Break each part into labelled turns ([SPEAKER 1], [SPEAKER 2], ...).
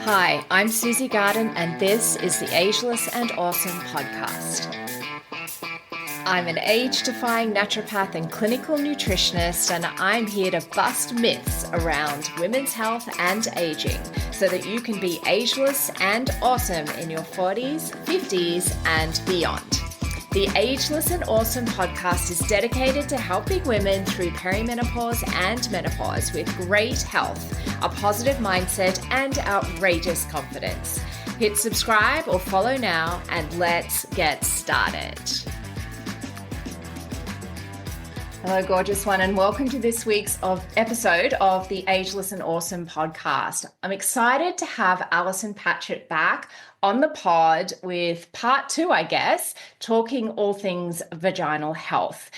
[SPEAKER 1] Hi, I'm Susie Garden, and this is the Ageless and Awesome podcast. I'm an age-defying naturopath and clinical nutritionist, and I'm here to bust myths around women's health and aging so that you can be ageless and awesome in your 40s, 50s, and beyond. The Ageless and Awesome podcast is dedicated to helping women through perimenopause and menopause with great health, a positive mindset, and outrageous confidence. Hit subscribe or follow now, and let's get started. Hello, gorgeous one, and welcome to this week's episode of the Ageless and Awesome podcast. I'm excited to have Alison Patchett back on the pod with part two, I guess, talking all things vaginal health.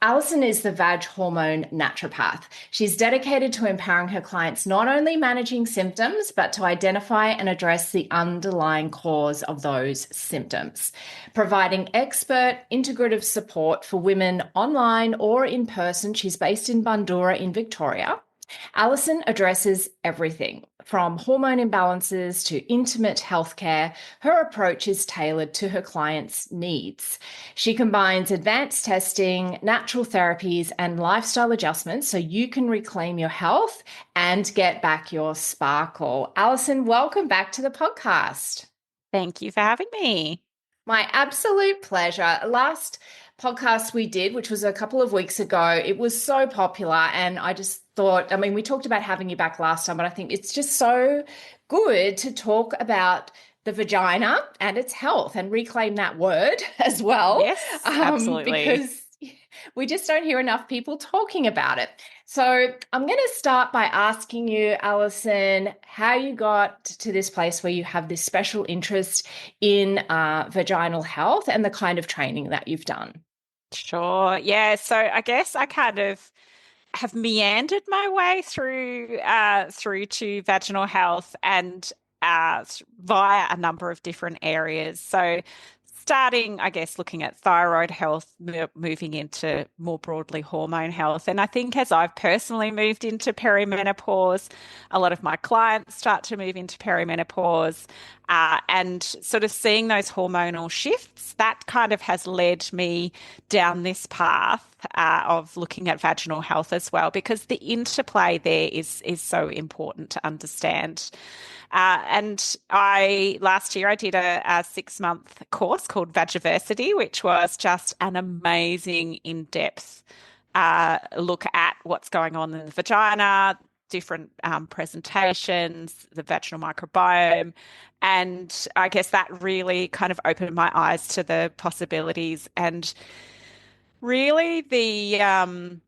[SPEAKER 1] Alison is the Vag hormone naturopath. She's dedicated to empowering her clients not only managing symptoms, but to identify and address the underlying cause of those symptoms, providing expert integrative support for women online or in person. She's based in Bundoora in Victoria. Alison addresses everything from hormone imbalances to intimate healthcare. Her approach is tailored to her clients' needs. She combines advanced testing, natural therapies, and lifestyle adjustments so you can reclaim your health and get back your sparkle. Alison, welcome back to the podcast.
[SPEAKER 2] Thank you for having me.
[SPEAKER 1] My absolute pleasure. Last podcast we did, which was a couple of weeks ago, it was so popular, and I just thought, we talked about having you back last time, but I think it's just so good to talk about the vagina and its health and reclaim that word as well.
[SPEAKER 2] Yes, absolutely.
[SPEAKER 1] Because we just don't hear enough people talking about it. So I'm going to start by asking you, Alison, how you got to this place where you have this special interest in vaginal health and the kind of training that you've done.
[SPEAKER 2] Sure. Yeah. So I guess I kind of have meandered my way through to vaginal health and via a number of different areas. So starting, I guess, looking at thyroid health, moving into more broadly hormone health. And I think as I've personally moved into perimenopause, a lot of my clients start to move into perimenopause, and sort of seeing those hormonal shifts, that kind of has led me down this path of looking at vaginal health as well, because the interplay there is so important to understand. And last year I did a 6-month course called Vaginosis, which was just an amazing in-depth look at what's going on in the vagina, different presentations, the vaginal microbiome. And I guess that really kind of opened my eyes to the possibilities and really um,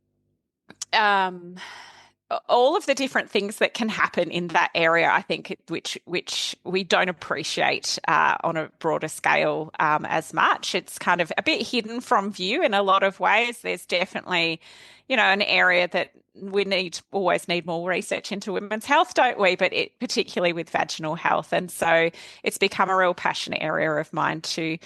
[SPEAKER 2] all of the different things that can happen in that area, I think, which we don't appreciate on a broader scale as much. It's kind of a bit hidden from view in a lot of ways. There's definitely, an area that we always need more research into women's health, don't we? But particularly with vaginal health. And so it's become a real passionate area of mine to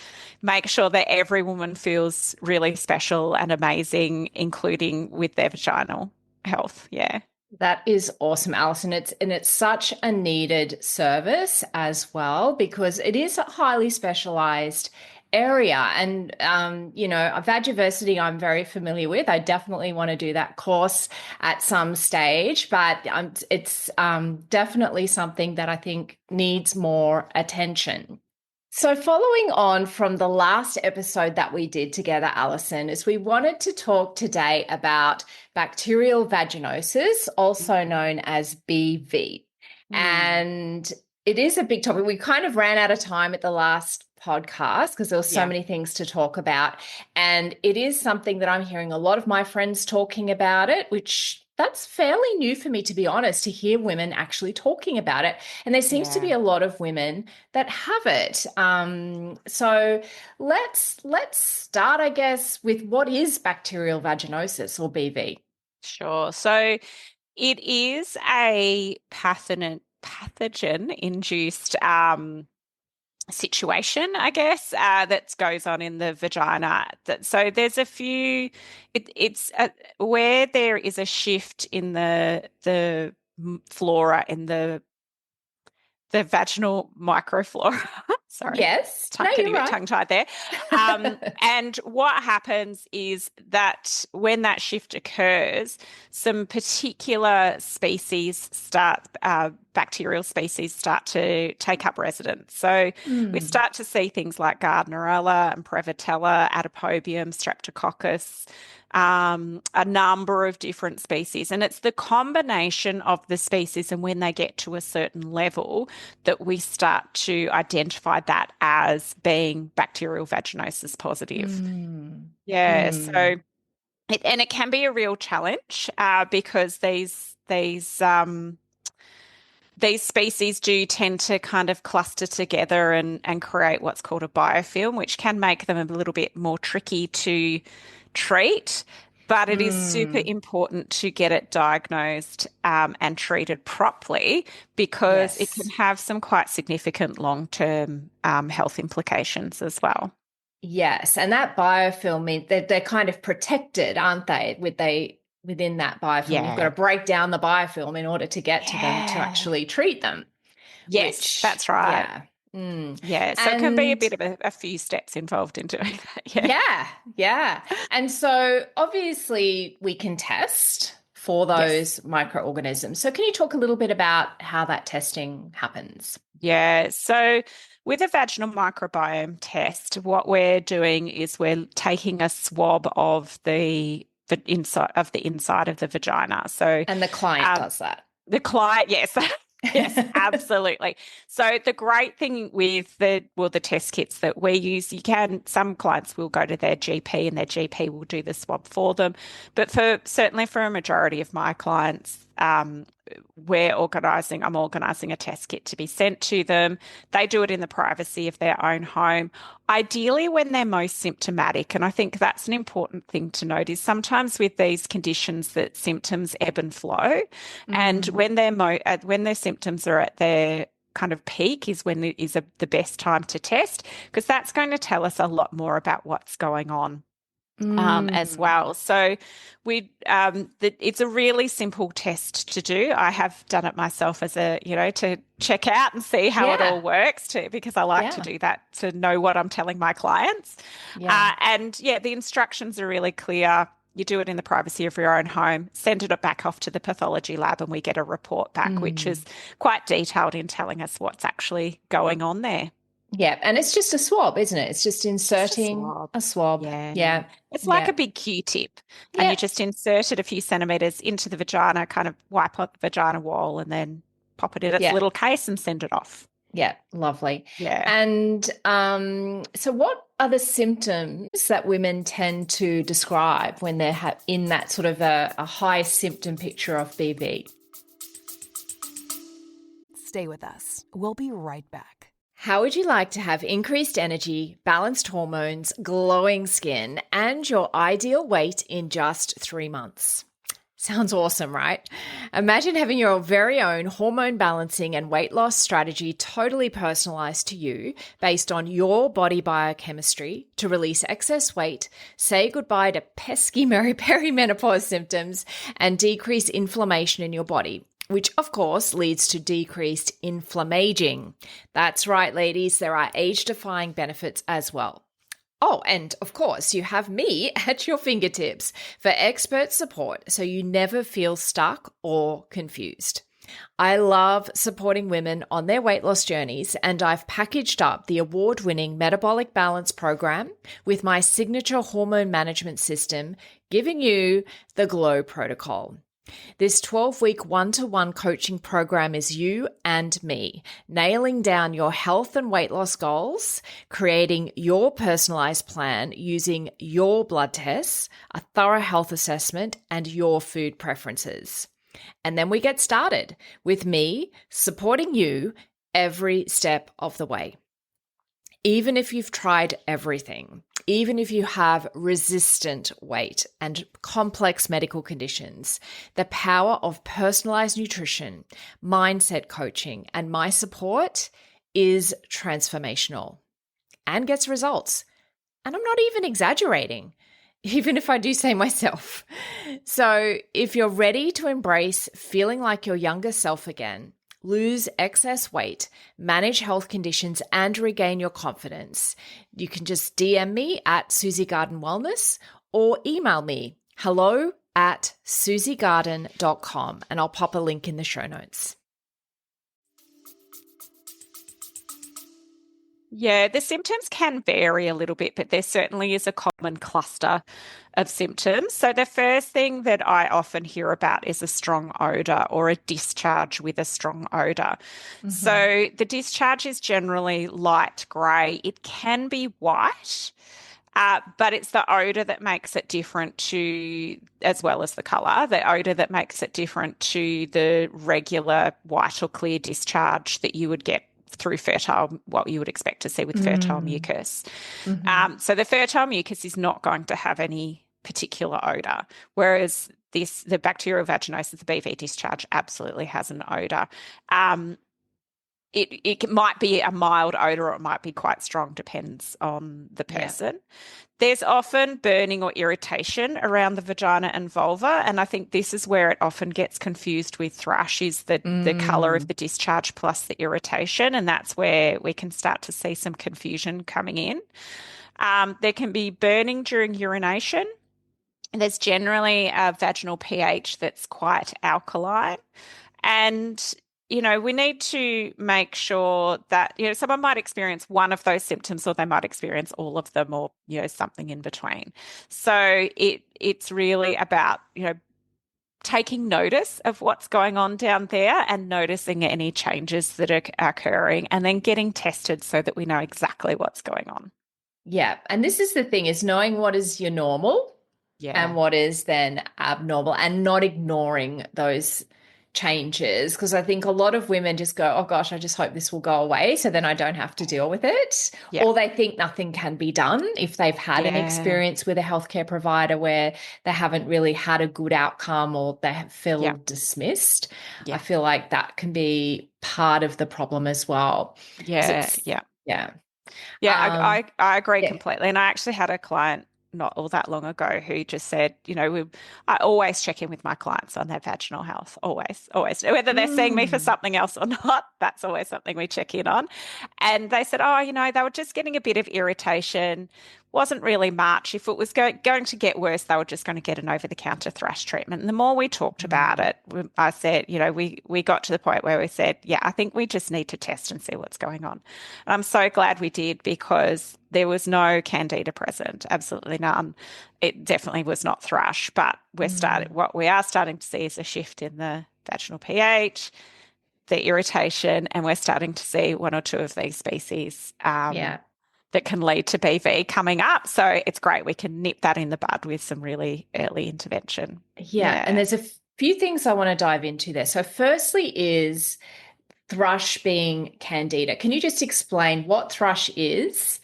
[SPEAKER 2] make sure that every woman feels really special and amazing, including with their vaginal health. Yeah.
[SPEAKER 1] That is awesome, Alison. It's such a needed service as well, because it is a highly specialized area. And Vaginosis I'm very familiar with. I definitely want to do that course at some stage, but it's definitely something that I think needs more attention. So following on from the last episode that we did together, Alison, is we wanted to talk today about bacterial vaginosis, also known as BV. And it is a big topic. We kind of ran out of time at the last podcast because there were so many things to talk about. And it is something that I'm hearing a lot of my friends talking about it, which that's fairly new for me, to be honest, to hear women actually talking about it. And there seems to be a lot of women that have it. So let's start, I guess, with what is bacterial vaginosis, or BV?
[SPEAKER 2] Sure. So it is a pathogen-induced situation, I guess, that goes on in the vagina. So there's a few. It's where there is a shift in the flora in the the vaginal microflora. Sorry,
[SPEAKER 1] Yes. No,
[SPEAKER 2] getting
[SPEAKER 1] you're
[SPEAKER 2] a bit
[SPEAKER 1] right.
[SPEAKER 2] tongue-tied there. And what happens is that when that shift occurs, some particular species bacterial species start to take up residence. So we
[SPEAKER 1] Mm.
[SPEAKER 2] start to see things like Gardnerella and Prevotella, Atopobium, Streptococcus, a number of different species. And it's the combination of the species and when they get to a certain level that we start to identify that as being bacterial vaginosis positive.
[SPEAKER 1] Mm.
[SPEAKER 2] Yeah, so
[SPEAKER 1] Mm.
[SPEAKER 2] it can be a real challenge because these species do tend to kind of cluster together and create what's called a biofilm, which can make them a little bit more tricky to treat. But it is super
[SPEAKER 1] Mm.
[SPEAKER 2] important to get it diagnosed and treated properly because it can
[SPEAKER 1] Yes.
[SPEAKER 2] have some quite significant long-term health implications as well.
[SPEAKER 1] Yes. And that biofilm means that they're kind of protected, aren't they? Within that biofilm. You've got to
[SPEAKER 2] Yeah.
[SPEAKER 1] break down the biofilm in order to get to them to
[SPEAKER 2] Yeah.
[SPEAKER 1] actually treat them,
[SPEAKER 2] Yes,
[SPEAKER 1] which,
[SPEAKER 2] that's right.
[SPEAKER 1] yeah. Mm.
[SPEAKER 2] Yeah. So it can be a
[SPEAKER 1] And
[SPEAKER 2] bit of a few steps involved in doing that. Yeah.
[SPEAKER 1] yeah, yeah. And so obviously we can test for
[SPEAKER 2] Yes.
[SPEAKER 1] those microorganisms. So can you talk a little bit about how that testing happens?
[SPEAKER 2] Yeah. So with a vaginal microbiome test, what we're doing is we're taking a swab of the inside of the vagina. So
[SPEAKER 1] And the client
[SPEAKER 2] um,
[SPEAKER 1] does that.
[SPEAKER 2] the client, yes. Yes, absolutely. So the great thing with the test kits that we use, some clients will go to their GP and their GP will do the swab for them. But certainly for a majority of my clients, I'm organising a test kit to be sent to them. They do it in the privacy of their own home, ideally when they're most symptomatic. And I think that's an important thing to note is sometimes with these conditions that symptoms ebb and flow. And
[SPEAKER 1] Mm,
[SPEAKER 2] when their symptoms are at their kind of peak is when the best time to test because that's going to tell us a lot more about what's going on as
[SPEAKER 1] mm.
[SPEAKER 2] well. So it's a really simple test to do. I have done it myself to check out and see how it
[SPEAKER 1] Yeah,
[SPEAKER 2] all works because I like to
[SPEAKER 1] yeah,
[SPEAKER 2] do that to know what I'm telling my clients.
[SPEAKER 1] yeah,
[SPEAKER 2] And yeah, the instructions are really clear. You do it in the privacy of your own home, send it back off to the pathology lab, and we get a report back, which is
[SPEAKER 1] mm.
[SPEAKER 2] quite detailed in telling us what's actually going on there.
[SPEAKER 1] Yeah. And it's just a swab, isn't it? It's just
[SPEAKER 2] Just a
[SPEAKER 1] inserting
[SPEAKER 2] swab.
[SPEAKER 1] a swab.
[SPEAKER 2] Yeah.
[SPEAKER 1] Yeah,
[SPEAKER 2] It's like a
[SPEAKER 1] yeah,
[SPEAKER 2] big Q-tip, and you
[SPEAKER 1] yeah,
[SPEAKER 2] just insert it a few centimeters into the vagina, kind of wipe out the vagina wall, and then pop it in its
[SPEAKER 1] yeah.
[SPEAKER 2] little case and send it off.
[SPEAKER 1] Yeah, lovely.
[SPEAKER 2] Yeah.
[SPEAKER 1] And so, what are the symptoms that women tend to describe when they're in that sort of a high symptom picture of BV?
[SPEAKER 3] Stay with us. We'll be right back.
[SPEAKER 1] How would you like to have increased energy, balanced hormones, glowing skin, and your ideal weight in just 3 months? Sounds awesome, right? Imagine having your very own hormone balancing and weight loss strategy totally personalized to you based on your body biochemistry to release excess weight, say goodbye to pesky perimenopause symptoms, and decrease inflammation in your body, which of course leads to decreased inflammaging. That's right, ladies, there are age-defying benefits as well. Oh, and of course, you have me at your fingertips for expert support so you never feel stuck or confused. I love supporting women on their weight loss journeys, and I've packaged up the award-winning Metabolic Balance Program with my signature hormone management system, giving you the Glow Protocol. This 12-week one-to-one coaching program is you and me, nailing down your health and weight loss goals, creating your personalized plan using your blood tests, a thorough health assessment, and your food preferences. And then we get started with me supporting you every step of the way. Even if you've tried everything, even if you have resistant weight and complex medical conditions, the power of personalized nutrition, mindset coaching, and my support is transformational and gets results. And I'm not even exaggerating, even if I do say myself. So if you're ready to embrace feeling like your younger self again, lose excess weight, manage health conditions, and regain your confidence, you can just DM me at Susie Garden Wellness or email me hello@susiegarden.com, and I'll pop a link in the show notes.
[SPEAKER 2] Yeah, the symptoms can vary a little bit, but there certainly is a common cluster of symptoms. So the first thing that I often hear about is a strong odor or a discharge with a strong odor.
[SPEAKER 1] Mm-hmm.
[SPEAKER 2] So the discharge is generally light grey. It can be white. But it's the odor that makes it different to, as well as the color, the odor that makes it different to the regular white or clear discharge that you would get through fertile, what you would expect to see with fertile mucus.
[SPEAKER 1] Mm-hmm.
[SPEAKER 2] So the fertile mucus is not going to have any particular odor, whereas the bacterial vaginosis, the BV discharge, absolutely has an odor. It might be a mild odor or it might be quite strong, depends on the person. Yeah. There's often burning or irritation around the vagina and vulva, and I think this is where it often gets confused with thrush, is the colour of the discharge plus the irritation, and that's where we can start to see some confusion coming in. There can be burning during urination. There's generally a vaginal pH that's quite alkaline, and we need to make sure that, someone might experience one of those symptoms or they might experience all of them, or, something in between. So it's really about, taking notice of what's going on down there and noticing any changes that are occurring and then getting tested so that we know exactly what's going on.
[SPEAKER 1] Yeah. And this is the thing, is knowing what is your normal and what is then abnormal, and not ignoring those changes, because I think a lot of women just go, oh gosh, I just hope this will go away so then I don't have to deal with it. Yeah. Or they think nothing can be done if they've had an experience with a healthcare provider where they haven't really had a good outcome, or they feel dismissed. Yeah. I feel like that can be part of the problem as well.
[SPEAKER 2] Yeah. I agree completely. And I actually had a client not all that long ago who just said, I always check in with my clients on their vaginal health, always, whether they're seeing me for something else or not, that's always something we check in on. And they said, they were just getting a bit of irritation, wasn't really much. If it was going to get worse, they were just going to get an over-the-counter thrush treatment. And the more we talked about it, I said, we got to the point where we said, I think we just need to test and see what's going on. And I'm so glad we did, because there was no candida present, absolutely none. It definitely was not thrush, but what we are starting to see is a shift in the vaginal pH, the irritation, and we're starting to see one or two of these species that can lead to BV coming up. So it's great. We can nip that in the bud with some really early intervention.
[SPEAKER 1] Yeah. And there's a few things I want to dive into there. So firstly is thrush being candida. Can you just explain what thrush is,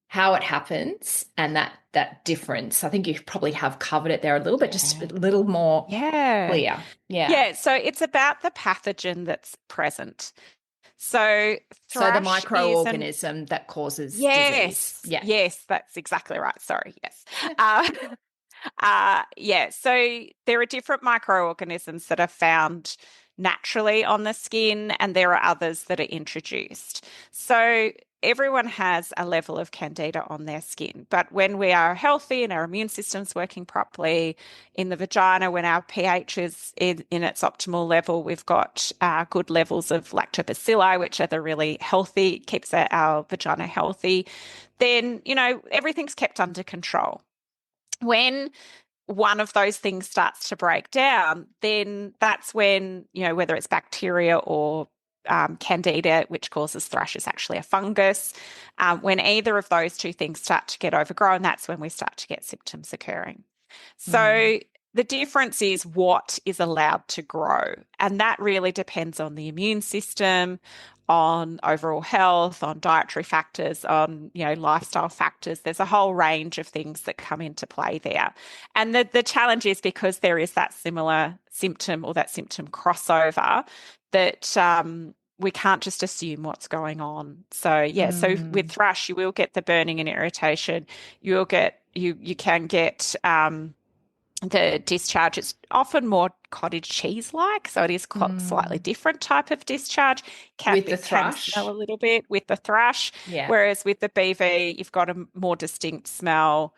[SPEAKER 1] how it happens, and that difference? I think you probably have covered it there a little bit, just a little more clear.
[SPEAKER 2] Yeah. So it's about the pathogen that's present. So
[SPEAKER 1] the microorganism that causes disease. Yeah.
[SPEAKER 2] Yes, that's exactly right. Sorry. Yes. So there are different microorganisms that are found naturally on the skin, and there are others that are introduced. So everyone has a level of candida on their skin, but when we are healthy and our immune system's working properly in the vagina, when our pH is in its optimal level, we've got good levels of lactobacilli, which are the really healthy, keeps our vagina healthy, then, everything's kept under control. When one of those things starts to break down, then that's when, whether it's bacteria or candida, which causes thrush, is actually a fungus. When either of those two things start to get overgrown, that's when we start to get symptoms occurring. So the difference is what is allowed to grow. And that really depends on the immune system, on overall health, on dietary factors, on, lifestyle factors. There's a whole range of things that come into play there. And the challenge is, because there is that similar symptom or that symptom crossover, that we can't just assume what's going on. So, so with thrush, you will get the burning and irritation. You can get the discharge is often more cottage cheese like, so it is slightly different type of discharge.
[SPEAKER 1] With the
[SPEAKER 2] Can smell a
[SPEAKER 1] thrush.
[SPEAKER 2] little bit with the thrush,
[SPEAKER 1] Yeah.
[SPEAKER 2] whereas with the BV, you've got a more distinct smell.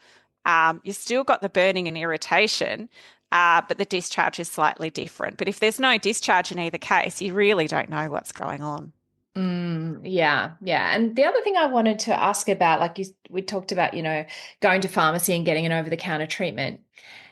[SPEAKER 2] You've still got the burning and irritation, but the discharge is slightly different. But if there's no discharge in either case, you really don't know what's going on.
[SPEAKER 1] Yeah, yeah. And the other thing I wanted to ask about, we talked about, going to pharmacy and getting an over-the-counter treatment.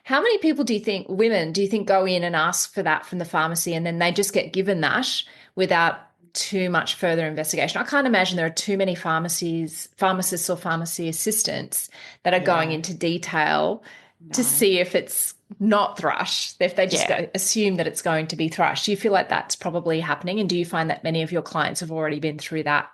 [SPEAKER 1] How many people women, do you think go in and ask for that from the pharmacy and then they just get given that without too much further investigation? I can't imagine there are too many pharmacists or pharmacy assistants that are going
[SPEAKER 2] Yeah,
[SPEAKER 1] into detail to
[SPEAKER 2] no.
[SPEAKER 1] see if it's not thrush, if they just
[SPEAKER 2] Yeah,
[SPEAKER 1] assume that it's going to be thrush. Do you feel like that's probably happening? And do you find that many of your clients have already been through that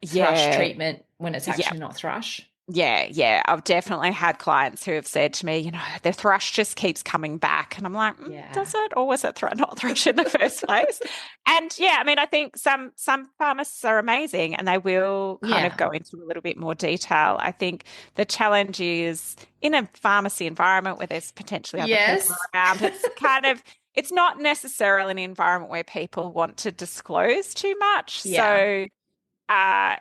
[SPEAKER 1] thrush
[SPEAKER 2] yeah,
[SPEAKER 1] treatment when it's
[SPEAKER 2] yeah.
[SPEAKER 1] actually not thrush?
[SPEAKER 2] Yeah. I've definitely had clients who have said to me, the thrush just keeps coming back. And I'm like,
[SPEAKER 1] Yeah.
[SPEAKER 2] does it? Or was it not thrush in the first place? And yeah, I mean, I think some pharmacists are amazing and they will kind of
[SPEAKER 1] Yeah.
[SPEAKER 2] go into a little bit more detail. I think the challenge is in a pharmacy environment where there's potentially other people
[SPEAKER 1] Yes.
[SPEAKER 2] around, it's not necessarily an environment where people want to disclose too much.
[SPEAKER 1] Yeah.
[SPEAKER 2] So I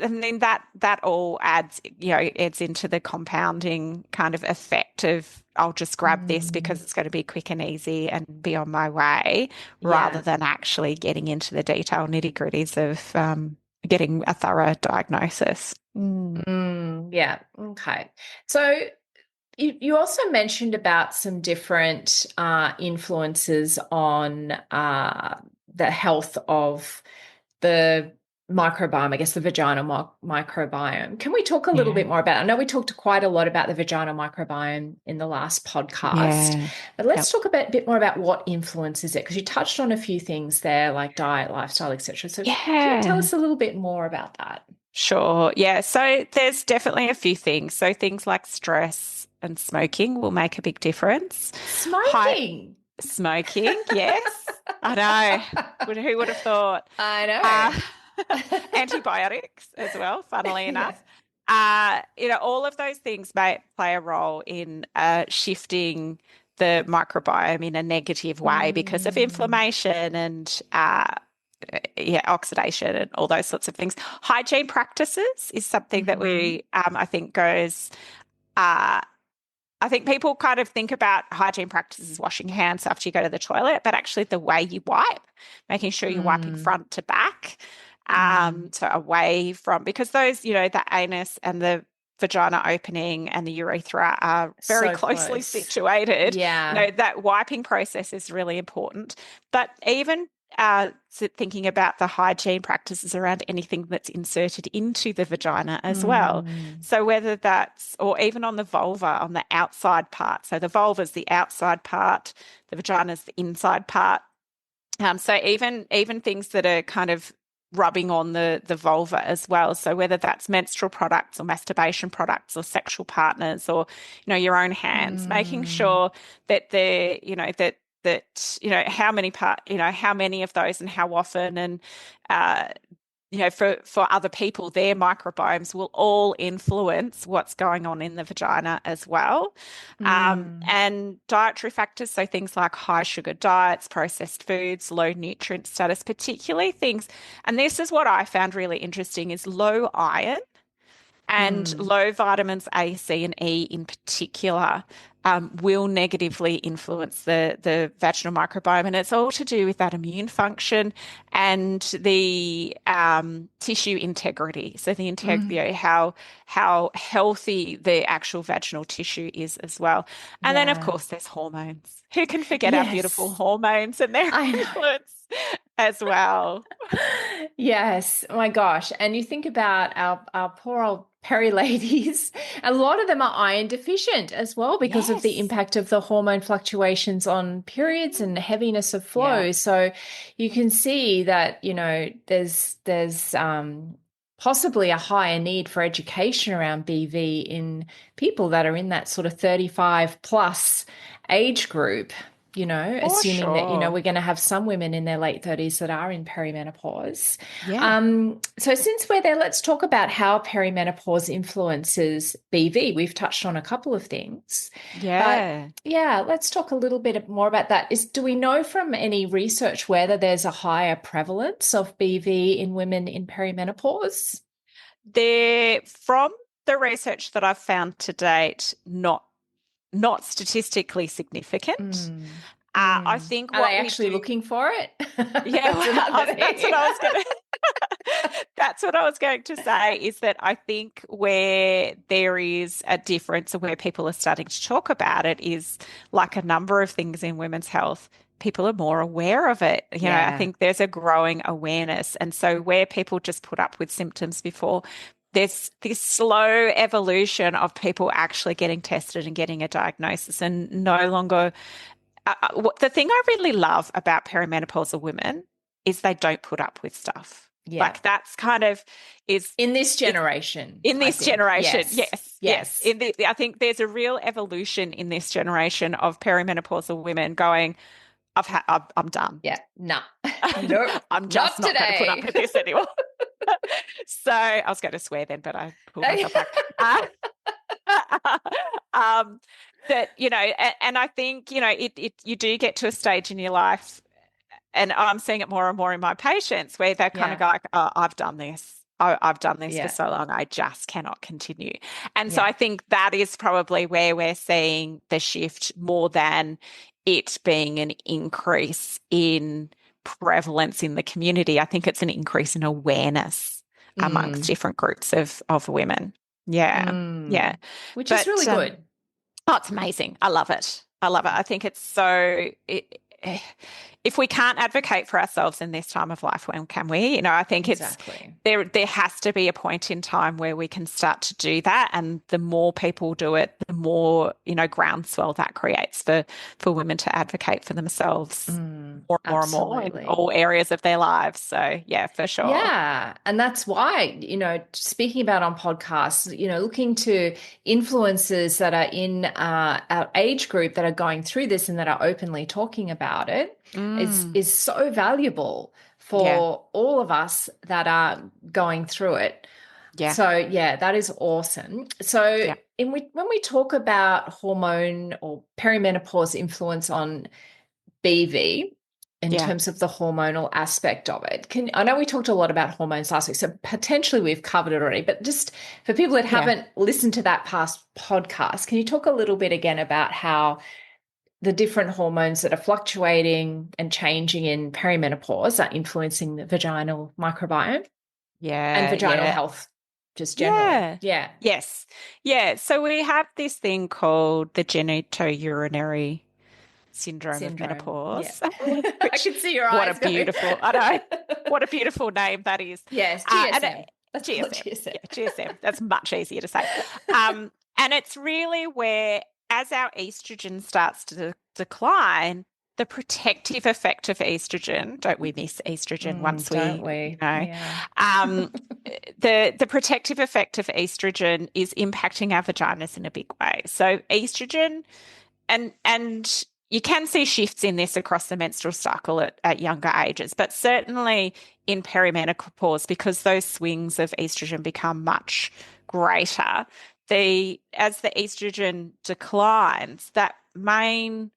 [SPEAKER 2] mean that all adds into the compounding kind of effect of I'll just grab this because
[SPEAKER 1] Mm,
[SPEAKER 2] it's going to be quick and easy and be on my way, rather
[SPEAKER 1] yeah.
[SPEAKER 2] than actually getting into the detailed nitty-gritties of getting a thorough diagnosis.
[SPEAKER 1] Yeah. Okay. So you also mentioned about some different influences on the health of the microbiome, I guess the vaginal microbiome. Can we talk a little
[SPEAKER 2] Yeah,
[SPEAKER 1] bit more about it? I know we talked quite a lot about the vaginal microbiome in the last podcast,
[SPEAKER 2] yeah,
[SPEAKER 1] but let's
[SPEAKER 2] yep.
[SPEAKER 1] talk a bit more about what influences it, because you touched on a few things there, like diet, lifestyle, etc. So can you tell
[SPEAKER 2] Yeah.
[SPEAKER 1] us a little bit more about that?
[SPEAKER 2] Sure. Yeah. So there's definitely a few things. So things like stress and smoking will make a big difference. High
[SPEAKER 1] Smoking.
[SPEAKER 2] smoking, yes. I know. Who would have thought?
[SPEAKER 1] I
[SPEAKER 2] Uh,
[SPEAKER 1] know.
[SPEAKER 2] antibiotics as well, funnily
[SPEAKER 1] Yeah.
[SPEAKER 2] enough. All of those things may play a role in shifting the microbiome in a negative way because of
[SPEAKER 1] Mm,
[SPEAKER 2] inflammation and oxidation and all those sorts of things. Hygiene practices is something that
[SPEAKER 1] hmm
[SPEAKER 2] I think goes. Uh, I think people kind of think about hygiene practices as washing hands after you go to the toilet, but actually the way you wipe, making sure you're wiping
[SPEAKER 1] mm,
[SPEAKER 2] front to back,
[SPEAKER 1] mm.
[SPEAKER 2] so away from because those, the anus and the vagina opening and the urethra are very
[SPEAKER 1] So
[SPEAKER 2] closely
[SPEAKER 1] close.
[SPEAKER 2] situated.
[SPEAKER 1] Yeah.
[SPEAKER 2] That wiping process is really important. But even thinking about the hygiene practices around anything that's inserted into the vagina as well.
[SPEAKER 1] Mm,
[SPEAKER 2] So whether that's, or even on the vulva, on the outside part. So the vulva is the outside part, the vagina is the inside part. So even things that are kind of rubbing on the vulva as well. So whether that's menstrual products or masturbation products or sexual partners or your own hands, making
[SPEAKER 1] mm.
[SPEAKER 2] sure that they're how many of those and how often and uh, for other people, their microbiomes will all influence what's going on in the vagina as well.
[SPEAKER 1] Mm.
[SPEAKER 2] And dietary factors, so things like high sugar diets, processed foods, low nutrient status, particularly things, and this is what I found really interesting, is low iron and
[SPEAKER 1] Mm.
[SPEAKER 2] low vitamins A, C, and E in particular will negatively influence the vaginal microbiome. And it's all to do with that immune function and the tissue integrity. So the integrity,
[SPEAKER 1] Mm.
[SPEAKER 2] how healthy the actual vaginal tissue is as well. And then, of
[SPEAKER 1] Yeah.
[SPEAKER 2] course, there's hormones. Who can forget our beautiful
[SPEAKER 1] Yes.
[SPEAKER 2] hormones and their
[SPEAKER 1] I know.
[SPEAKER 2] influence as well?
[SPEAKER 1] Yes, oh my gosh. And you think about our poor old peri ladies, a lot of them are iron deficient as well because of the
[SPEAKER 2] Yes.
[SPEAKER 1] impact of the hormone fluctuations on periods and the heaviness of
[SPEAKER 2] Yeah.
[SPEAKER 1] flow. So you can see that, there's possibly a higher need for education around BV in people that are in that sort of 35 plus age group.
[SPEAKER 2] For
[SPEAKER 1] assuming that,
[SPEAKER 2] sure.
[SPEAKER 1] we're going to have some women in their late 30s that are in perimenopause.
[SPEAKER 2] Yeah.
[SPEAKER 1] So since we're there, let's talk about how perimenopause influences BV. We've touched on a couple of things, but
[SPEAKER 2] Yeah.
[SPEAKER 1] yeah, let's talk a little bit more about that. Do we know from any research whether there's a higher prevalence of BV in women in perimenopause?
[SPEAKER 2] From the research that I've found to date, not statistically significant. I think
[SPEAKER 1] Are they
[SPEAKER 2] what we
[SPEAKER 1] actually
[SPEAKER 2] do,
[SPEAKER 1] looking for it?
[SPEAKER 2] yeah,
[SPEAKER 1] That's another
[SPEAKER 2] that's
[SPEAKER 1] thing.
[SPEAKER 2] what I was going to. That's what I was going to say, is that I think where there is a difference and where people are starting to talk about it is like a number of things in women's health. People are more aware of it. I
[SPEAKER 1] Yeah.
[SPEAKER 2] think there's a growing awareness. And so where people just put up with symptoms before, there's this slow evolution of people actually getting tested and getting a diagnosis and no longer. The thing I really love about perimenopausal women is they don't put up with stuff.
[SPEAKER 1] Yeah.
[SPEAKER 2] Like that's kind of is
[SPEAKER 1] In this
[SPEAKER 2] it's
[SPEAKER 1] generation,
[SPEAKER 2] in
[SPEAKER 1] I
[SPEAKER 2] this
[SPEAKER 1] think.
[SPEAKER 2] generation.
[SPEAKER 1] Yes.
[SPEAKER 2] Yes, yes.
[SPEAKER 1] Yes.
[SPEAKER 2] I think there's a real evolution in this generation of perimenopausal women going, I'm done.
[SPEAKER 1] Yeah. Nah. Nope.
[SPEAKER 2] I'm just
[SPEAKER 1] Not
[SPEAKER 2] not going to put up
[SPEAKER 1] today.
[SPEAKER 2] with this anymore. So I was going to swear then, but I pulled myself back. Um, that and I think it you do get to a stage in your life, and I'm seeing it more and more in my patients where they kind of
[SPEAKER 1] Yeah.
[SPEAKER 2] go like, oh, I've done this. I've done this for
[SPEAKER 1] Yeah.
[SPEAKER 2] so long, I just cannot continue. And so
[SPEAKER 1] Yeah.
[SPEAKER 2] I think that is probably where we're seeing the shift more than it being an increase in prevalence in the community. I think it's an increase in awareness amongst
[SPEAKER 1] Mm.
[SPEAKER 2] different groups of women. Yeah. Yeah.
[SPEAKER 1] Which is
[SPEAKER 2] But
[SPEAKER 1] really good.
[SPEAKER 2] oh, it's amazing. I love it. I love it. I think it's if we can't advocate for ourselves in this time of life, when can we? I think it's
[SPEAKER 1] Exactly.
[SPEAKER 2] there has to be a point in time where we can start to do that. And the more people do it, the more, groundswell that creates for women to advocate for themselves more and more in
[SPEAKER 1] Absolutely.
[SPEAKER 2] all areas of their lives. So yeah, for sure.
[SPEAKER 1] Yeah. And that's why, speaking about on podcasts, looking to influencers that are in our age group that are going through this and that are openly talking about it is so valuable
[SPEAKER 2] Yeah.
[SPEAKER 1] for all of us that are going through it.
[SPEAKER 2] Yeah.
[SPEAKER 1] So, yeah, that is awesome. So,
[SPEAKER 2] Yeah.
[SPEAKER 1] when we talk about hormone or perimenopause influence on BV in
[SPEAKER 2] Yeah.
[SPEAKER 1] terms of the hormonal aspect of it. I know we talked a lot about hormones last week, so potentially we've covered it already, but just for people that
[SPEAKER 2] Yeah.
[SPEAKER 1] haven't listened to that past podcast, can you talk a little bit again about how the different hormones that are fluctuating and changing in perimenopause are influencing the vaginal microbiome and
[SPEAKER 2] Yeah.
[SPEAKER 1] vaginal
[SPEAKER 2] Yeah.
[SPEAKER 1] health just generally?
[SPEAKER 2] Yeah.
[SPEAKER 1] Yeah.
[SPEAKER 2] Yes. Yeah. So we have this thing called the genitourinary syndrome of
[SPEAKER 1] Syndrome. Yeah.
[SPEAKER 2] menopause,
[SPEAKER 1] I
[SPEAKER 2] which
[SPEAKER 1] can see your
[SPEAKER 2] what a
[SPEAKER 1] eyes going.
[SPEAKER 2] beautiful, I know, what a beautiful name that is.
[SPEAKER 1] Yes,
[SPEAKER 2] And
[SPEAKER 1] GSM. Let's call it
[SPEAKER 2] GSM.
[SPEAKER 1] GSM.
[SPEAKER 2] Yeah, GSM. That's much easier to say. And it's really where, as our estrogen starts to decline, the protective effect of estrogen, don't we miss estrogen once
[SPEAKER 1] Don't
[SPEAKER 2] we,
[SPEAKER 1] we? Yeah.
[SPEAKER 2] um, the protective effect of estrogen is impacting our vaginas in a big way. So estrogen and you can see shifts in this across the menstrual cycle at younger ages, but certainly in perimenopause, because those swings of estrogen become much greater, as the estrogen declines, that main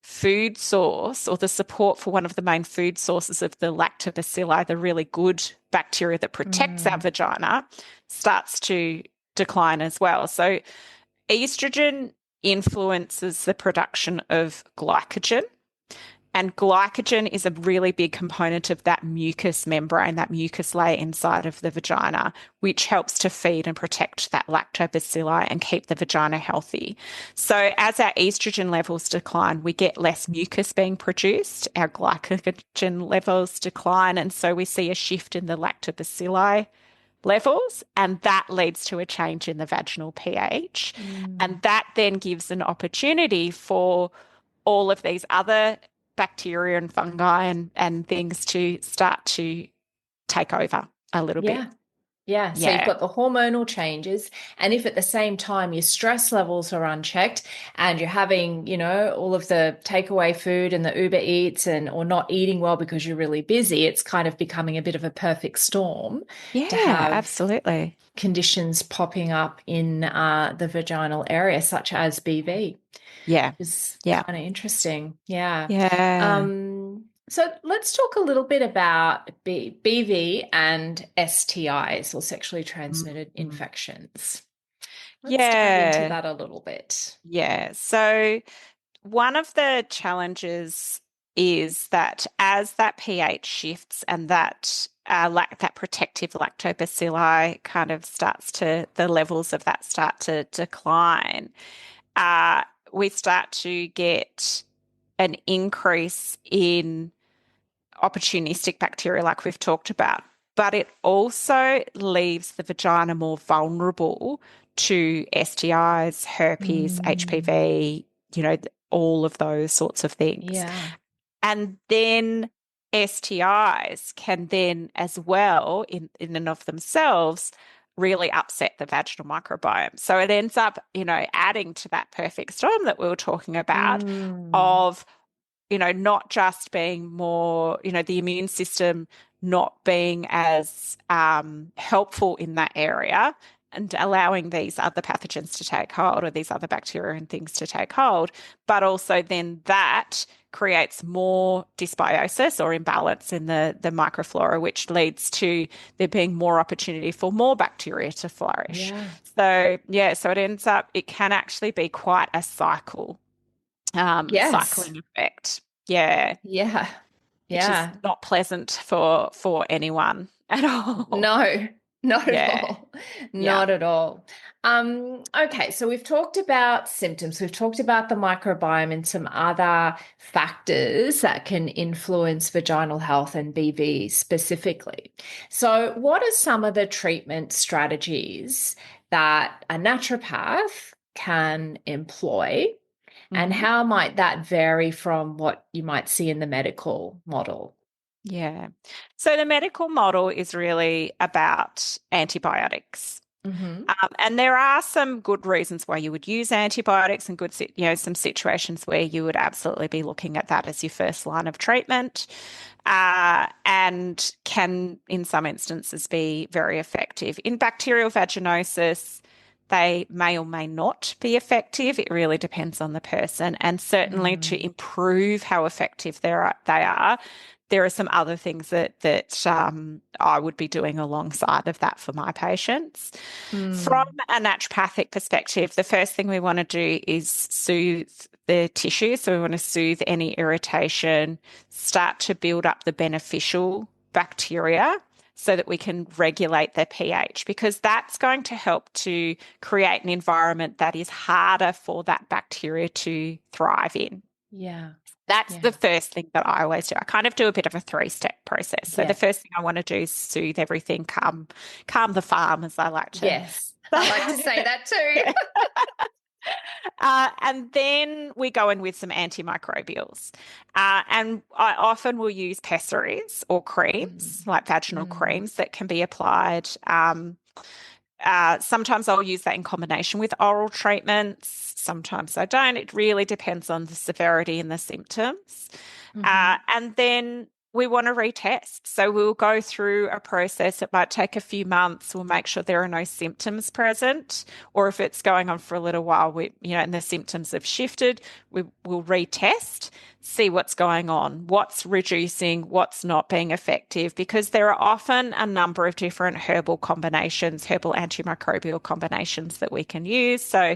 [SPEAKER 2] food source or the support for one of the main food sources of the lactobacilli, the really good bacteria that protects our vagina, starts to decline as well. So estrogen influences the production of glycogen. And glycogen is a really big component of that mucous membrane, that mucus layer inside of the vagina, which helps to feed and protect that lactobacilli and keep the vagina healthy. So as our estrogen levels decline, we get less mucus being produced, our glycogen levels decline, and so we see a shift in the lactobacilli levels, and that leads to a change in the vaginal pH. And that then gives an opportunity for all of these other bacteria and fungi and things to start to take over a little bit.
[SPEAKER 1] Yeah. Yeah, so you've
[SPEAKER 2] Yeah.
[SPEAKER 1] got the hormonal changes, and if at the same time your stress levels are unchecked and you're having, all of the takeaway food and the Uber Eats and or not eating well because you're really busy, it's kind of becoming a bit of a perfect storm to
[SPEAKER 2] Yeah,
[SPEAKER 1] have
[SPEAKER 2] absolutely.
[SPEAKER 1] conditions popping up in the vaginal area, such as BV.
[SPEAKER 2] Yeah.
[SPEAKER 1] Is
[SPEAKER 2] Yeah.
[SPEAKER 1] kind of interesting. Yeah.
[SPEAKER 2] Yeah.
[SPEAKER 1] So let's talk a little bit about BV and STIs, or sexually transmitted
[SPEAKER 2] Mm.
[SPEAKER 1] infections. Let's dive into
[SPEAKER 2] Yeah.
[SPEAKER 1] that a little bit.
[SPEAKER 2] Yeah. So one of the challenges is that as that pH shifts and that that protective lactobacilli kind of starts to the levels of that start to decline, uh, we start to get an increase in opportunistic bacteria, like we've talked about. But it also leaves the vagina more vulnerable to STIs, herpes,
[SPEAKER 1] Mm,
[SPEAKER 2] HPV, all of those sorts of things.
[SPEAKER 1] yeah.
[SPEAKER 2] And then STIs can then, as well, in and of themselves, really upset the vaginal microbiome. So it ends up, adding to that perfect storm that we were talking about
[SPEAKER 1] Mm,
[SPEAKER 2] of not just being more, the immune system not being as helpful in that area and allowing these other pathogens to take hold or these other bacteria and things to take hold. But also then that creates more dysbiosis or imbalance in the microflora, which leads to there being more opportunity for more bacteria to flourish.
[SPEAKER 1] yeah.
[SPEAKER 2] So, yeah, so it can actually be quite a
[SPEAKER 1] Yes.
[SPEAKER 2] cycling effect. Yeah,
[SPEAKER 1] Yeah.
[SPEAKER 2] which is
[SPEAKER 1] Yeah.
[SPEAKER 2] not pleasant for anyone at all.
[SPEAKER 1] No, not at
[SPEAKER 2] Yeah,
[SPEAKER 1] all.
[SPEAKER 2] yeah,
[SPEAKER 1] Not at all. Okay, so we've talked about symptoms, we've talked about the microbiome and some other factors that can influence vaginal health and BV specifically. So, what are some of the treatment strategies that a naturopath can employ, and
[SPEAKER 2] hmm
[SPEAKER 1] how might that vary from what you might see in the medical model?
[SPEAKER 2] yeah. So the medical model is really about antibiotics.
[SPEAKER 1] Hmm.
[SPEAKER 2] And there are some good reasons why you would use antibiotics and some situations where you would absolutely be looking at that as your first line of treatment, and can, in some instances, be very effective. In bacterial vaginosis, they may or may not be effective. It really depends on the person. And certainly to improve how effective they are, there are some other things that I would be doing alongside of that for my patients. From
[SPEAKER 1] Mm.
[SPEAKER 2] a naturopathic perspective, the first thing we want to do is soothe the tissue. So we want to soothe any irritation, start to build up the beneficial bacteria so that we can regulate their pH, because that's going to help to create an environment that is harder for that bacteria to thrive in.
[SPEAKER 1] Yeah.
[SPEAKER 2] That's the
[SPEAKER 1] Yeah.
[SPEAKER 2] first thing that I always do. I kind of do a bit of a three-step process. So the
[SPEAKER 1] Yeah.
[SPEAKER 2] first thing I want to do is soothe everything, calm the farm, as I like to
[SPEAKER 1] Yes. I like to say
[SPEAKER 2] say.
[SPEAKER 1] that too.
[SPEAKER 2] Yeah. And then we go in with some antimicrobials. And I often will use pessaries or creams,
[SPEAKER 1] Mm.
[SPEAKER 2] like vaginal
[SPEAKER 1] Mm.
[SPEAKER 2] creams that can be applied. Sometimes I'll use that in combination with oral treatments. Sometimes I don't. It really depends on the severity and the symptoms.
[SPEAKER 1] Hmm.
[SPEAKER 2] And then we want to retest. So we'll go through a process. It might take a few months. We'll make sure there are no symptoms present. Or if it's going on for a little while, and the symptoms have shifted, we will retest, see what's going on, what's reducing, what's not being effective, because there are often a number of different herbal combinations, herbal antimicrobial combinations that we can use. So,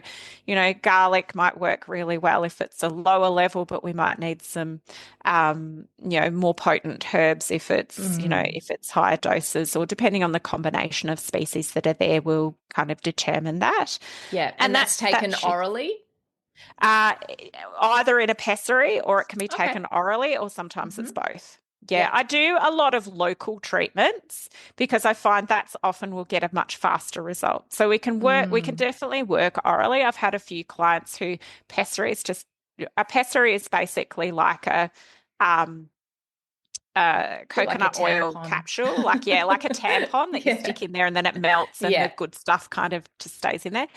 [SPEAKER 2] garlic might work really well if it's a lower level, but we might need some more potent herbs if it's,
[SPEAKER 1] Mm.
[SPEAKER 2] if it's higher doses, or depending on the combination of species that are there, will kind of determine that.
[SPEAKER 1] Yeah.
[SPEAKER 2] And
[SPEAKER 1] And
[SPEAKER 2] that
[SPEAKER 1] that's
[SPEAKER 2] that
[SPEAKER 1] taken
[SPEAKER 2] should
[SPEAKER 1] orally?
[SPEAKER 2] uh, either in a pessary, or it can be
[SPEAKER 1] Okay.
[SPEAKER 2] taken orally, or sometimes it's
[SPEAKER 1] Hmm.
[SPEAKER 2] both. Yeah,
[SPEAKER 1] Yeah.
[SPEAKER 2] I do a lot of local treatments because I find that's often will get a much faster result. So we can
[SPEAKER 1] Mm.
[SPEAKER 2] definitely work orally. I've had a few clients who pessary is just a pessary is basically like um
[SPEAKER 1] Like a
[SPEAKER 2] coconut oil
[SPEAKER 1] tampon.
[SPEAKER 2] capsule, like like a tampon that you
[SPEAKER 1] Yeah.
[SPEAKER 2] stick in there and then it melts and the
[SPEAKER 1] Yeah.
[SPEAKER 2] good stuff kind of just stays in there.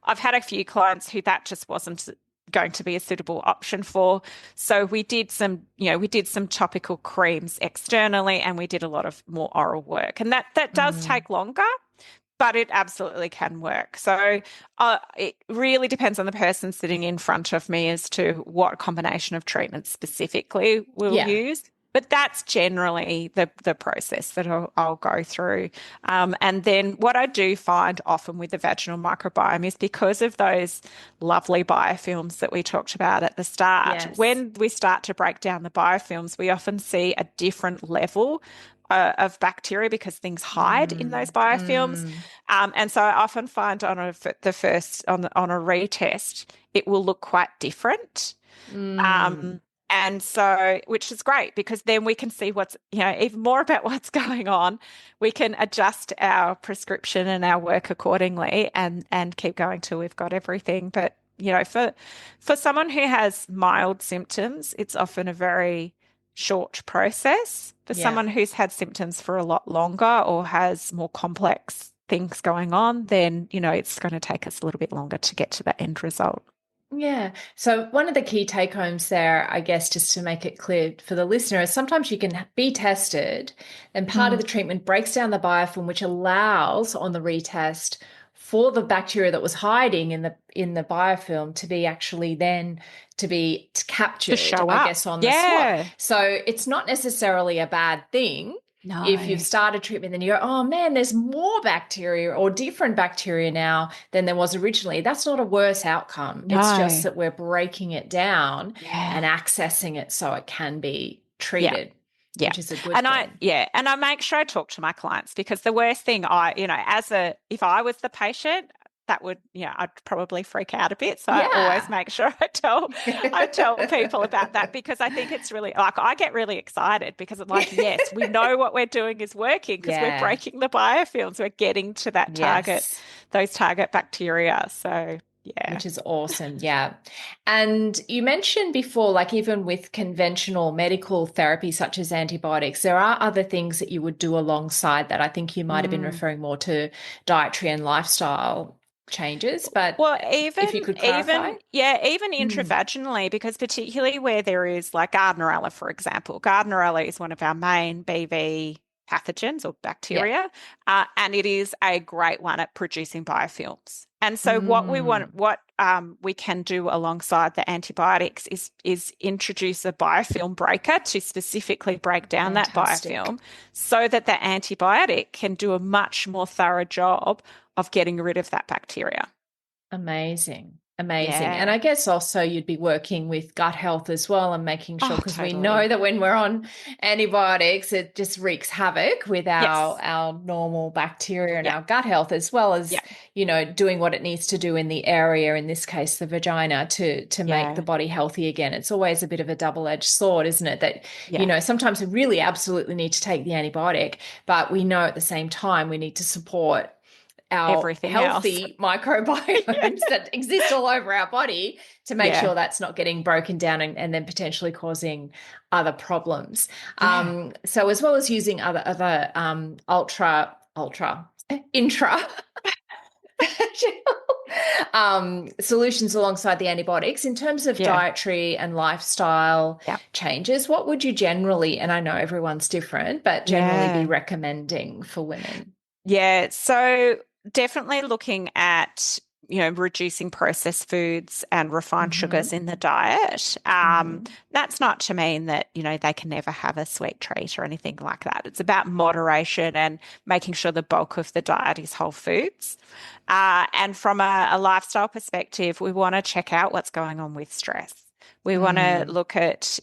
[SPEAKER 2] I've had a few clients who that just wasn't going to be a suitable option for. So we did some topical creams externally and we did a lot of more oral work. And that does
[SPEAKER 1] Mm.
[SPEAKER 2] take longer, but it absolutely can work. So it really depends on the person sitting in front of me as to what combination of treatments specifically we'll
[SPEAKER 1] Yeah.
[SPEAKER 2] use. But that's generally the process that I'll go through. And then what I do find often with the vaginal microbiome is because of those lovely biofilms that we talked about at the start,
[SPEAKER 1] Yes.
[SPEAKER 2] when we start to break down the biofilms, we often see a different level of bacteria because things hide in those
[SPEAKER 1] Mm.
[SPEAKER 2] biofilms.
[SPEAKER 1] Mm.
[SPEAKER 2] And so I often find the first on a retest, it will look quite different.
[SPEAKER 1] Mm.
[SPEAKER 2] Um, and so, which is great because then we can see what's, even more about what's going on. We can adjust our prescription and our work accordingly and keep going till we've got everything. But, for someone who has mild symptoms, it's often a very short process. For
[SPEAKER 1] Yeah.
[SPEAKER 2] someone who's had symptoms for a lot longer or has more complex things going on, then, it's going to take us a little bit longer to get to that end result.
[SPEAKER 1] Yeah. So one of the key take homes there, I guess, just to make it clear for the listener, is sometimes you can be tested and part of
[SPEAKER 2] Mm.
[SPEAKER 1] the treatment breaks down the biofilm, which allows on the retest for the bacteria that was hiding in the biofilm to be actually then to be
[SPEAKER 2] To
[SPEAKER 1] captured,
[SPEAKER 2] show
[SPEAKER 1] I
[SPEAKER 2] up.
[SPEAKER 1] guess, on the swab.
[SPEAKER 2] Yeah.
[SPEAKER 1] So it's not necessarily a bad thing if you've
[SPEAKER 2] No.
[SPEAKER 1] started treatment, then you go, oh man, there's more bacteria or different bacteria now than there was originally. That's not a worse outcome. It's just
[SPEAKER 2] No.
[SPEAKER 1] that we're breaking it down
[SPEAKER 2] Yeah.
[SPEAKER 1] and accessing it so it can be
[SPEAKER 2] Yeah.
[SPEAKER 1] treated,
[SPEAKER 2] Yeah.
[SPEAKER 1] which is a good thing.
[SPEAKER 2] And I make sure I talk to my clients because the worst thing if I was the patient, that would, I'd probably freak out a bit. So I always
[SPEAKER 1] Yeah.
[SPEAKER 2] make sure I tell people about that because I think it's really like I get really excited because I'm like, yes, we know what we're doing is working because we're
[SPEAKER 1] Yeah.
[SPEAKER 2] breaking the biofilms. We're getting to that
[SPEAKER 1] Yes.
[SPEAKER 2] those target bacteria. So yeah.
[SPEAKER 1] Which is awesome. Yeah. And you mentioned before, like even with conventional medical therapy, such as antibiotics, there are other things that you would do alongside that. I think you might have been
[SPEAKER 2] Mm.
[SPEAKER 1] referring more to dietary and lifestyle changes, but
[SPEAKER 2] Well,
[SPEAKER 1] if you could clarify.
[SPEAKER 2] even
[SPEAKER 1] Mm.
[SPEAKER 2] intravaginally, because particularly where there is like Gardnerella, for example, Gardnerella is one of our main BV pathogens or
[SPEAKER 1] Yeah.
[SPEAKER 2] bacteria, and it is a great one at producing biofilms. And so,
[SPEAKER 1] Mm.
[SPEAKER 2] what we can do alongside the antibiotics is introduce a biofilm breaker to specifically break down that
[SPEAKER 1] Fantastic.
[SPEAKER 2] biofilm, so that the antibiotic can do a much more thorough job of getting rid of that bacteria.
[SPEAKER 1] Amazing. Amazing. And
[SPEAKER 2] Yeah.
[SPEAKER 1] I guess also you'd be working with gut health as well and making sure,
[SPEAKER 2] Oh,
[SPEAKER 1] because we know
[SPEAKER 2] totally.
[SPEAKER 1] that when we're on antibiotics, it just wreaks havoc with
[SPEAKER 2] Yes.
[SPEAKER 1] our normal bacteria and
[SPEAKER 2] Yeah.
[SPEAKER 1] our gut health, as well as,
[SPEAKER 2] Yeah.
[SPEAKER 1] doing what it needs to do in the area, in this case, the vagina, to make the
[SPEAKER 2] Yeah.
[SPEAKER 1] body healthy again. It's always a bit of a double-edged sword, isn't it? That,
[SPEAKER 2] Yeah.
[SPEAKER 1] sometimes we really absolutely need to take the antibiotic, but we know at the same time we need to support our
[SPEAKER 2] Everything else.
[SPEAKER 1] healthy microbiomes that exist all over our body to make
[SPEAKER 2] Yeah.
[SPEAKER 1] sure that's not getting broken down and then potentially causing other problems.
[SPEAKER 2] Yeah.
[SPEAKER 1] So as well as using other ultra intra solutions alongside the antibiotics, in terms of
[SPEAKER 2] Yeah.
[SPEAKER 1] dietary and lifestyle
[SPEAKER 2] Yeah.
[SPEAKER 1] changes, what would you generally, and I know everyone's different, but generally be
[SPEAKER 2] Yeah.
[SPEAKER 1] recommending for women?
[SPEAKER 2] Yeah. So definitely looking at, reducing processed foods and refined
[SPEAKER 1] Hmm.
[SPEAKER 2] sugars in the diet.
[SPEAKER 1] Hmm.
[SPEAKER 2] That's not to mean that, they can never have a sweet treat or anything like that. It's about moderation and making sure the bulk of the diet is whole foods. And from a lifestyle perspective, we want to check out what's going on with stress. We want to
[SPEAKER 1] Mm.
[SPEAKER 2] look at,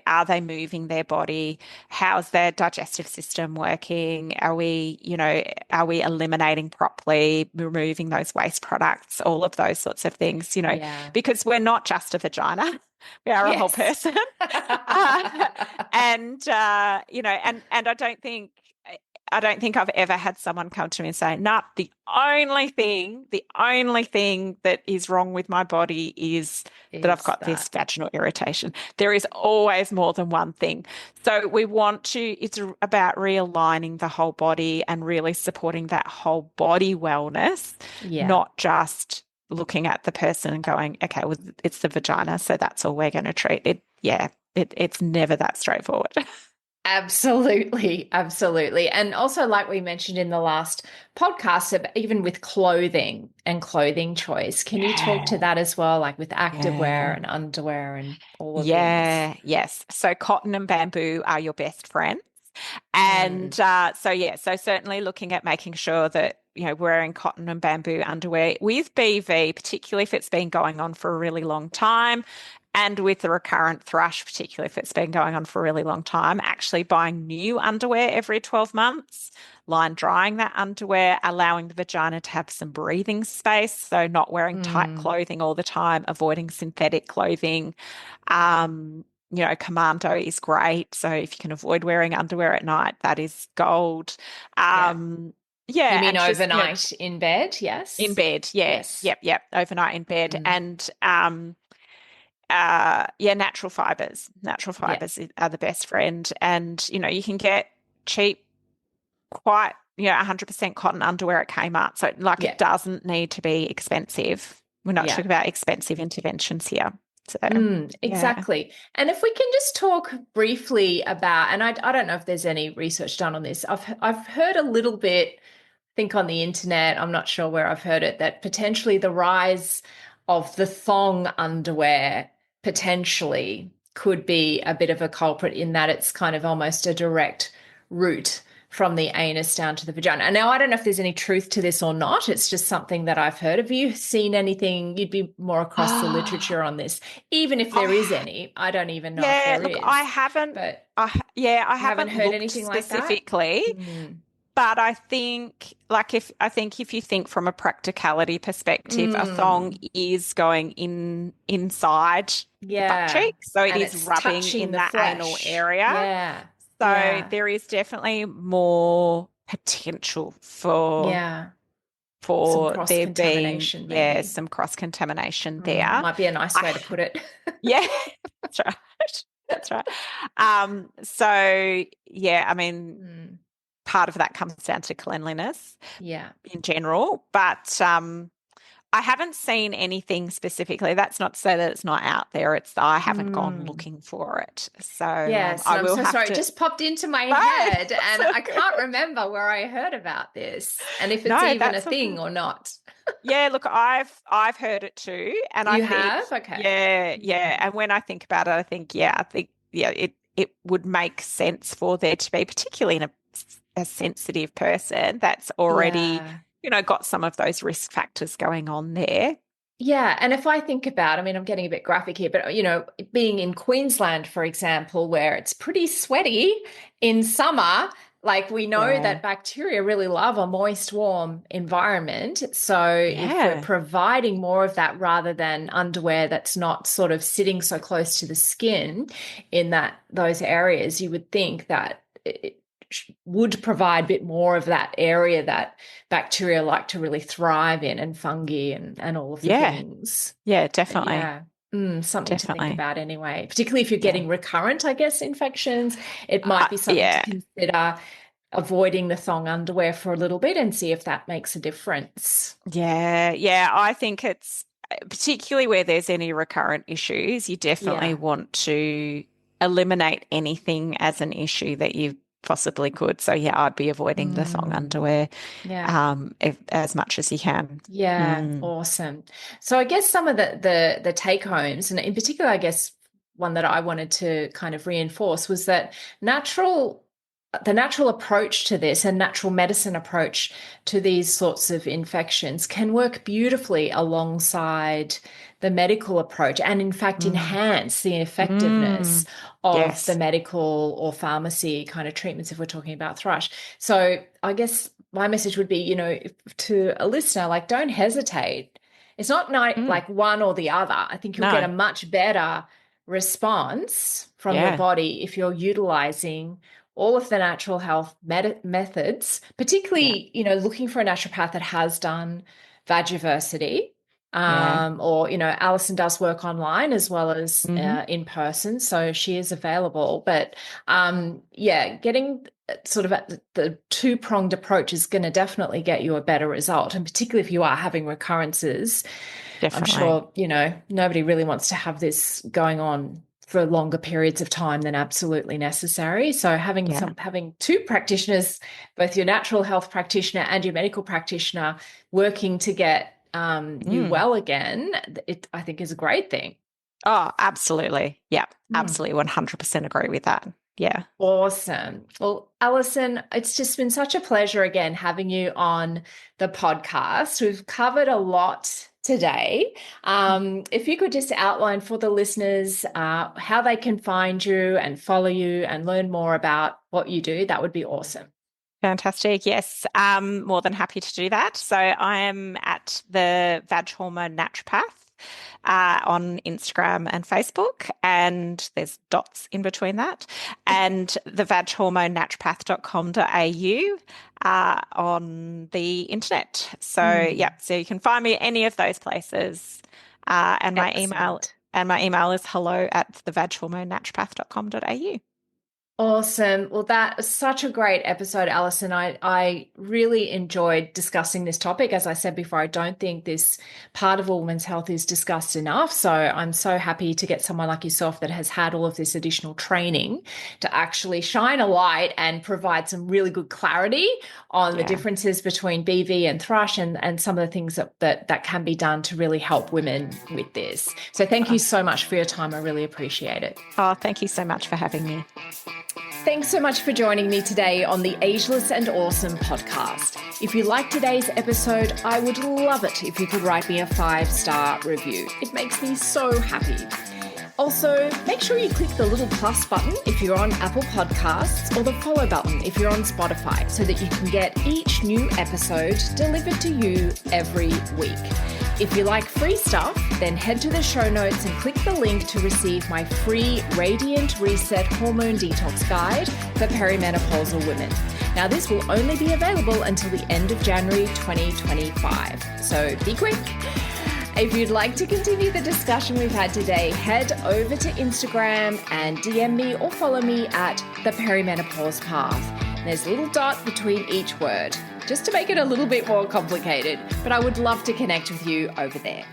[SPEAKER 2] are they moving their body? How's their digestive system working? Are we eliminating properly, removing those waste products, all of those sorts of things,
[SPEAKER 1] Yeah.
[SPEAKER 2] because we're not just a vagina. We are a whole
[SPEAKER 1] Yes.
[SPEAKER 2] person. uh, and I don't think I don't think I've ever had someone come to me and say, "No, the only thing that is wrong with my body is that I've
[SPEAKER 1] Is
[SPEAKER 2] got this
[SPEAKER 1] that.
[SPEAKER 2] vaginal irritation." There is always more than one thing. So it's about realigning the whole body and really supporting that whole body wellness,
[SPEAKER 1] Yeah.
[SPEAKER 2] not just looking at the person and going, "Okay, well, it's the vagina, so that's all we're going to treat." It's never that straightforward.
[SPEAKER 1] Absolutely, absolutely. And also, like we mentioned in the last podcast, even with clothing and clothing choice, can you talk to
[SPEAKER 2] Yeah.
[SPEAKER 1] that as well, like with activewear
[SPEAKER 2] Yeah.
[SPEAKER 1] and underwear and all the things?
[SPEAKER 2] Yeah, yes. So cotton and bamboo are your best friends. And
[SPEAKER 1] Mm,
[SPEAKER 2] so certainly looking at making sure that, wearing cotton and bamboo underwear with BV, particularly if it's been going on for a really long time, and with the recurrent thrush, particularly if it's been going on for a really long time, actually buying new underwear every 12 months, line drying that underwear, allowing the vagina to have some breathing space. So not wearing tight
[SPEAKER 1] mm,
[SPEAKER 2] clothing all the time, avoiding synthetic clothing. Commando is great. So if you can avoid wearing underwear at night, that is gold.
[SPEAKER 1] yeah. You
[SPEAKER 2] Yeah,
[SPEAKER 1] mean
[SPEAKER 2] and just,
[SPEAKER 1] overnight in bed?
[SPEAKER 2] in
[SPEAKER 1] Yes.
[SPEAKER 2] bed. Yeah.
[SPEAKER 1] Yes.
[SPEAKER 2] Yep. Overnight in bed.
[SPEAKER 1] Mm,
[SPEAKER 2] And natural fibers. Natural
[SPEAKER 1] yeah.
[SPEAKER 2] fibers are the best friend. And, you can get cheap, quite, 100% cotton underwear at Kmart. So like
[SPEAKER 1] Yeah.
[SPEAKER 2] it doesn't need to be expensive. We're not
[SPEAKER 1] Yeah.
[SPEAKER 2] talking about expensive interventions here. So yeah.
[SPEAKER 1] Exactly. And if we can just talk briefly about, and I don't know if there's any research done on this. I've heard a little bit, I think on the internet, I'm not sure where I've heard it, that potentially the rise of the thong underwear potentially could be a bit of a culprit in that it's kind of almost a direct route from the anus down to the vagina. And now I don't know if there's any truth to this or not. It's just something that I've heard. Have you seen anything? You'd be more across the literature on this, even if there is
[SPEAKER 2] I
[SPEAKER 1] any. I don't even know if
[SPEAKER 2] Yeah,
[SPEAKER 1] there
[SPEAKER 2] look, I
[SPEAKER 1] is,
[SPEAKER 2] haven't,
[SPEAKER 1] but
[SPEAKER 2] I
[SPEAKER 1] you haven't
[SPEAKER 2] haven't
[SPEAKER 1] heard
[SPEAKER 2] looked
[SPEAKER 1] anything like that?
[SPEAKER 2] specifically,
[SPEAKER 1] Mm.
[SPEAKER 2] but I think if you think from a practicality perspective, a thong
[SPEAKER 1] Mm.
[SPEAKER 2] is going inside the butt
[SPEAKER 1] Yeah.
[SPEAKER 2] cheek, so it
[SPEAKER 1] And
[SPEAKER 2] is
[SPEAKER 1] it's
[SPEAKER 2] rubbing
[SPEAKER 1] touching
[SPEAKER 2] in
[SPEAKER 1] the
[SPEAKER 2] that anal
[SPEAKER 1] flesh.
[SPEAKER 2] area.
[SPEAKER 1] Yeah.
[SPEAKER 2] So
[SPEAKER 1] Yeah.
[SPEAKER 2] there is definitely more potential for
[SPEAKER 1] Yeah. Some
[SPEAKER 2] for
[SPEAKER 1] cross
[SPEAKER 2] there being,
[SPEAKER 1] contamination, maybe.
[SPEAKER 2] some cross contamination there.
[SPEAKER 1] Might be a nice
[SPEAKER 2] I
[SPEAKER 1] way to put it.
[SPEAKER 2] Yeah, that's right. That's right. So yeah, I mean,
[SPEAKER 1] Mm.
[SPEAKER 2] part of that comes down to cleanliness
[SPEAKER 1] Yeah.
[SPEAKER 2] in general, but I haven't seen anything specifically. That's not to say that it's not out there. It's I haven't gone
[SPEAKER 1] Mm.
[SPEAKER 2] looking for it. So
[SPEAKER 1] Yes, and
[SPEAKER 2] I
[SPEAKER 1] I'm
[SPEAKER 2] will
[SPEAKER 1] so
[SPEAKER 2] have
[SPEAKER 1] sorry. It
[SPEAKER 2] to.
[SPEAKER 1] just popped into my
[SPEAKER 2] No,
[SPEAKER 1] head, and
[SPEAKER 2] that's
[SPEAKER 1] I
[SPEAKER 2] okay.
[SPEAKER 1] can't remember where I heard about this and if it's
[SPEAKER 2] No,
[SPEAKER 1] even a
[SPEAKER 2] that's all
[SPEAKER 1] thing
[SPEAKER 2] good.
[SPEAKER 1] or not.
[SPEAKER 2] Yeah, look, I've heard it too, and I
[SPEAKER 1] You
[SPEAKER 2] think,
[SPEAKER 1] have? Okay.
[SPEAKER 2] yeah,
[SPEAKER 1] Mm.
[SPEAKER 2] and when I think about it, I think it would make sense for there to be, particularly in a sensitive person that's already,
[SPEAKER 1] Yeah.
[SPEAKER 2] got some of those risk factors going on there.
[SPEAKER 1] Yeah, and if I think about, I mean, I'm getting a bit graphic here, but being in Queensland, for example, where it's pretty sweaty in summer, like we know
[SPEAKER 2] Yeah,
[SPEAKER 1] that bacteria really love a moist, warm environment. So if we're
[SPEAKER 2] yeah,
[SPEAKER 1] providing more of that rather than underwear that's not sort of sitting so close to the skin in those areas, you would think that it would provide a bit more of that area that bacteria like to really thrive in, and fungi and all of the
[SPEAKER 2] yeah,
[SPEAKER 1] things.
[SPEAKER 2] yeah,
[SPEAKER 1] But
[SPEAKER 2] definitely,
[SPEAKER 1] yeah, something to think
[SPEAKER 2] definitely,
[SPEAKER 1] about anyway, particularly if you're
[SPEAKER 2] yeah,
[SPEAKER 1] getting recurrent, I guess, infections. It might be something to
[SPEAKER 2] yeah.
[SPEAKER 1] consider avoiding the thong underwear for a little bit and see if that makes a difference.
[SPEAKER 2] Yeah, yeah. I think it's particularly where there's any recurrent issues, you definitely
[SPEAKER 1] Yeah.
[SPEAKER 2] want to eliminate anything as an issue that you possibly could. So yeah, I'd be avoiding the thong
[SPEAKER 1] Mm,
[SPEAKER 2] underwear
[SPEAKER 1] yeah.
[SPEAKER 2] as much as you can.
[SPEAKER 1] Yeah,
[SPEAKER 2] Mm,
[SPEAKER 1] awesome. So I guess some of the take homes, and in particular, I guess one that I wanted to kind of reinforce was that natural the natural approach to this and natural medicine approach to these sorts of infections can work beautifully alongside the medical approach and in fact
[SPEAKER 2] mm,
[SPEAKER 1] enhance the effectiveness
[SPEAKER 2] mm.
[SPEAKER 1] of the
[SPEAKER 2] Yes.
[SPEAKER 1] medical or pharmacy kind of treatments if we're talking about thrush. So I guess my message would be, to a listener, like, don't hesitate. It's not
[SPEAKER 2] Mm.
[SPEAKER 1] like one or the other. I think you'll get a
[SPEAKER 2] No.
[SPEAKER 1] much better response from your
[SPEAKER 2] Yeah.
[SPEAKER 1] body if you're utilizing all of the natural health methods, particularly, looking for a naturopath that has done Vagiversity. Or, Alison does work online as well as in person, so she is available. But getting sort of at the two-pronged approach is going to definitely get you a better result. And particularly if you are having recurrences,
[SPEAKER 2] Definitely.
[SPEAKER 1] I'm sure, nobody really wants to have this going on for longer periods of time than absolutely necessary. So having two practitioners, both your natural health practitioner and your medical practitioner, working to get you well again, I think is a great thing.
[SPEAKER 2] Oh, absolutely. Yeah, absolutely. 100% agree with that. Yeah.
[SPEAKER 1] Awesome. Well, Alison, it's just been such a pleasure again having you on the podcast. We've covered a lot today. If you could just outline for the listeners how they can find you and follow you and learn more about what you do, that would be awesome.
[SPEAKER 2] Fantastic. Yes, more than happy to do that. So I am at the Vag Hormone Naturopath on Instagram and Facebook, and there's dots in between that, and the vaghormonenaturopath.com.au on the internet. So so you can find me at any of those places. And my email is hello@thevaghormonenaturopath.com.au.
[SPEAKER 1] Awesome. Well, that was such a great episode, Alison. I really enjoyed discussing this topic. As I said before, I don't think this part of a woman's health is discussed enough. So I'm so happy to get someone like yourself that has had all of this additional training to actually shine a light and provide some really good clarity on the differences between BV and thrush and some of the things that can be done to really help women with this. So thank you so much for your time. I really appreciate it.
[SPEAKER 2] Oh, thank you so much for having me.
[SPEAKER 1] Thanks so much for joining me today on the Ageless and Awesome podcast. If you liked today's episode, I would love it if you could write me a 5-star review. It makes me so happy. Also, make sure you click the little plus button if you're on Apple Podcasts or the follow button if you're on Spotify so that you can get each new episode delivered to you every week. If you like free stuff, then head to the show notes and click the link to receive my free Radiant Reset Hormone Detox Guide for perimenopausal women. Now, this will only be available until the end of January 2025, so be quick. If you'd like to continue the discussion we've had today, head over to Instagram and DM me or follow me at the Perimenopause Path. There's a little dot between each word, just to make it a little bit more complicated, but I would love to connect with you over there.